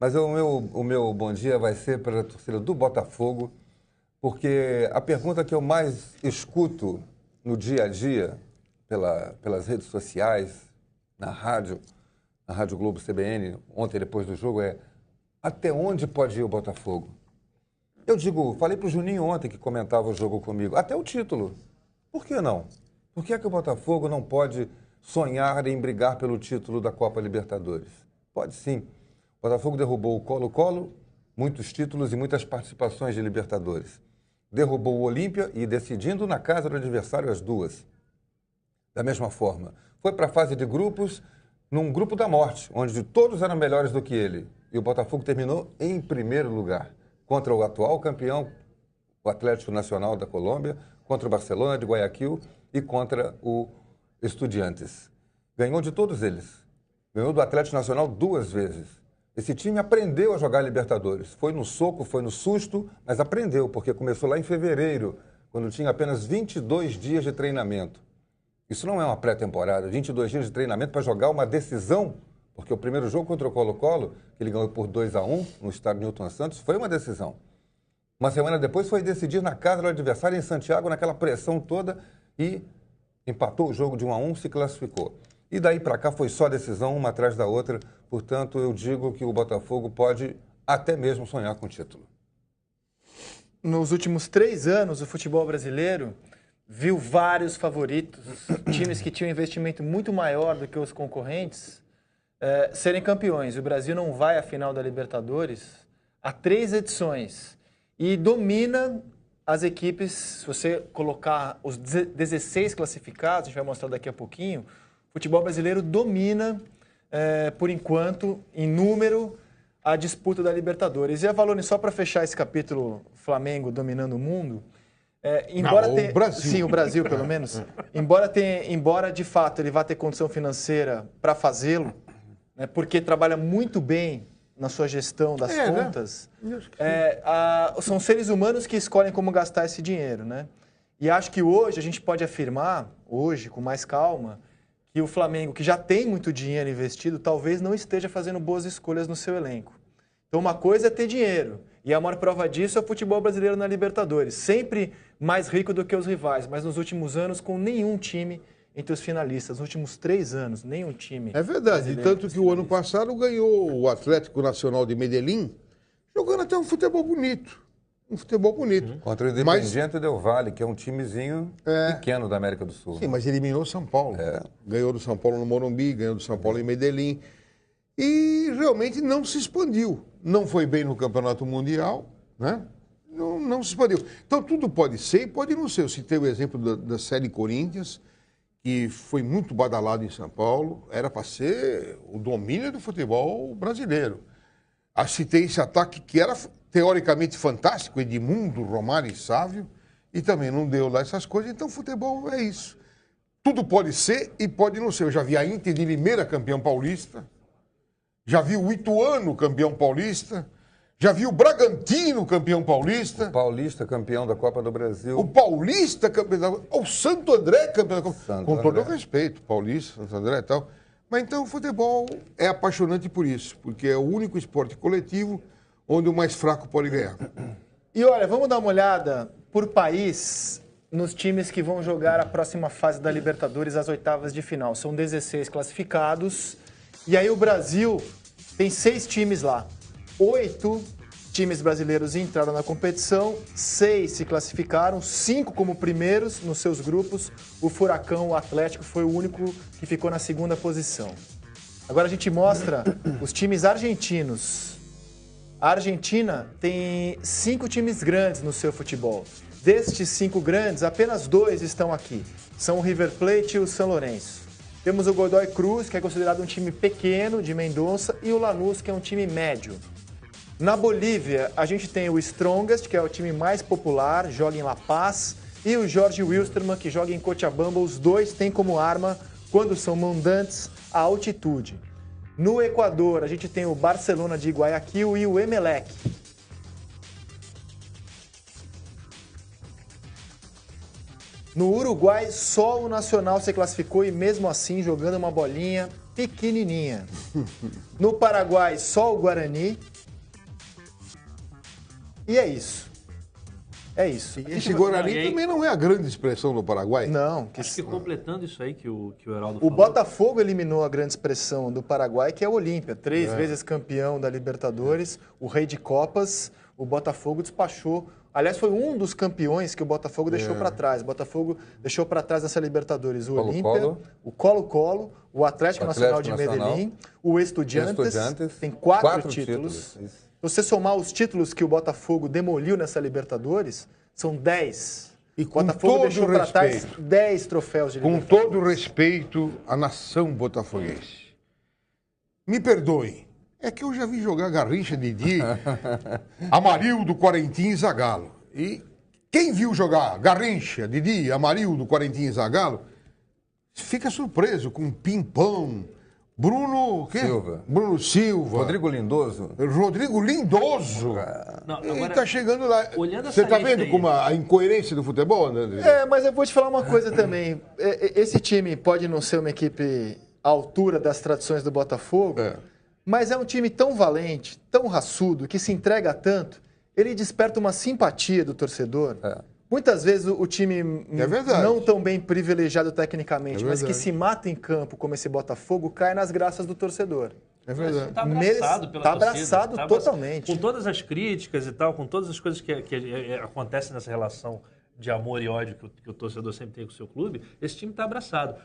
Mas o meu bom dia vai ser para a torcida do Botafogo, porque a pergunta que eu mais escuto no dia a dia, pelas redes sociais, na Rádio Globo CBN, ontem depois do jogo, é: até onde pode ir o Botafogo? Eu digo, falei para o Juninho ontem, que comentava o jogo comigo, até o título. Por que não? Por que é que o Botafogo não pode sonhar em brigar pelo título da Copa Libertadores? Pode sim. O Botafogo derrubou o Colo-Colo, muitos títulos e muitas participações de Libertadores. Derrubou o Olímpia e decidindo na casa do adversário as duas. Da mesma forma, foi para a fase de grupos, num grupo da morte, onde todos eram melhores do que ele. E o Botafogo terminou em primeiro lugar, contra o atual campeão, o Atlético Nacional da Colômbia, contra o Barcelona de Guayaquil e contra o Estudiantes. Ganhou de todos eles. Ganhou do Atlético Nacional 2 vezes. Esse time aprendeu a jogar Libertadores. Foi no soco, foi no susto, mas aprendeu, porque começou lá em fevereiro, quando tinha apenas 22 dias de treinamento. Isso não é uma pré-temporada, 22 dias de treinamento para jogar uma decisão, porque o primeiro jogo contra o Colo-Colo, que ele ganhou por 2-1 no estádio Newton Santos, foi uma decisão. Uma semana depois foi decidir na casa do adversário em Santiago, naquela pressão toda, e empatou o jogo de 1-1, se classificou. E daí para cá foi só decisão, uma atrás da outra. Portanto, eu digo que o Botafogo pode até mesmo sonhar com o título. Nos últimos 3 anos, o futebol brasileiro viu vários favoritos, times que tinham um investimento muito maior do que os concorrentes, serem campeões. O Brasil não vai à final da Libertadores há 3 edições e domina as equipes. Se você colocar os 16 classificados, a gente vai mostrar daqui a pouquinho, o futebol brasileiro domina, por enquanto, em número, a disputa da Libertadores. E a Valone, só para fechar esse capítulo, Flamengo dominando o mundo, o Brasil. Sim, o Brasil, pelo menos. Embora, de fato, ele vá ter condição financeira para fazê-lo, né, porque trabalha muito bem na sua gestão das contas, né? São seres humanos que escolhem como gastar esse dinheiro, né? E acho que hoje a gente pode afirmar, hoje, com mais calma, que o Flamengo, que já tem muito dinheiro investido, talvez não esteja fazendo boas escolhas no seu elenco. Então, uma coisa é ter dinheiro, e a maior prova disso é o futebol brasileiro na Libertadores. Sempre mais rico do que os rivais, mas nos últimos anos com nenhum time entre os finalistas. Nos últimos 3 anos, nenhum time. É verdade, tanto que o ano passado ganhou o Atlético Nacional de Medellín, jogando até um futebol bonito. Contra o Independiente Del Valle, que é um timezinho pequeno da América do Sul. Sim, mas eliminou o São Paulo. Ganhou do São Paulo no Morumbi, ganhou do São Paulo em Medellín. E realmente não se expandiu. Não foi bem no Campeonato Mundial, né? Não se expandiu. Então tudo pode ser e pode não ser. Eu citei o exemplo da Série Corinthians, que foi muito badalado em São Paulo. Era para ser o domínio do futebol brasileiro. Citei esse ataque que era teoricamente fantástico, Edmundo, Romário e Sávio, e também não deu lá essas coisas. Então futebol é isso. Tudo pode ser e pode não ser. Eu já vi a Inter de Limeira campeão paulista, já vi o Ituano campeão paulista, já vi o Bragantino campeão paulista. O Paulista campeão da Copa do Brasil. O Paulista campeão da Copa. O Santo André campeão da Copa. Com todo o respeito, Paulista, Santo André e tal. Mas então o futebol é apaixonante por isso, porque é o único esporte coletivo onde o mais fraco pode ganhar. E olha, vamos dar uma olhada por país nos times que vão jogar a próxima fase da Libertadores, as oitavas de final. São 16 classificados. E aí o Brasil tem 6 times lá. 8 times brasileiros entraram na competição, 6 se classificaram, 5 como primeiros nos seus grupos. O Furacão, o Atlético, foi o único que ficou na segunda posição. Agora a gente mostra os times argentinos. A Argentina tem 5 times grandes no seu futebol. Destes 5 grandes, apenas 2 estão aqui. São o River Plate e o São Lourenço. Temos o Godoy Cruz, que é considerado um time pequeno, de Mendoza, e o Lanús, que é um time médio. Na Bolívia, a gente tem o Strongest, que é o time mais popular, joga em La Paz, e o Jorge Wilstermann, que joga em Cochabamba. Os dois têm como arma, quando são mandantes, a altitude. No Equador, a gente tem o Barcelona de Guayaquil e o Emelec. No Uruguai, só o Nacional se classificou e mesmo assim jogando uma bolinha pequenininha. No Paraguai, só o Guarani. E é isso. É isso. E esse Guarani também não é a grande expressão do Paraguai? Não. Acho que completando isso aí que o Heraldo O falou. Botafogo eliminou a grande expressão do Paraguai, que é o Olímpia. 3 vezes campeão da Libertadores, o rei de Copas. O Botafogo despachou. Aliás, foi um dos campeões que o Botafogo deixou para trás. O Botafogo deixou para trás nessa Libertadores o Olímpia, o Colo-Colo, o Atlético Nacional de Medellín, o Estudiantes. Tem 4 títulos. Se você somar os títulos que o Botafogo demoliu nessa Libertadores, são 10. E O Botafogo deixou para trás 10 troféus de Libertadores. Com todo o respeito à nação botafoguense. Me perdoem, é que eu já vi jogar Garrincha, Didi, Amarildo, Quarentinha e Zagallo. E quem viu jogar Garrincha, Didi, Amarildo, Quarentinha e Zagallo, fica surpreso com Pimpão, Bruno Silva. Rodrigo Lindoso. Não, agora, ele tá chegando lá. Você tá vendo como a incoerência do futebol, André? Mas eu vou te falar uma coisa também. Esse time pode não ser uma equipe à altura das tradições do Botafogo, mas é um time tão valente, tão raçudo, que se entrega tanto, ele desperta uma simpatia do torcedor. Muitas vezes o time não tão bem privilegiado tecnicamente, mas que se mata em campo, como esse Botafogo, cai nas graças do torcedor. É verdade. Está abraçado pela torcida. Abraçado totalmente. Com todas as críticas e tal, com todas as coisas que acontecem nessa relação de amor e ódio que o torcedor sempre tem com o seu clube, esse time está abraçado.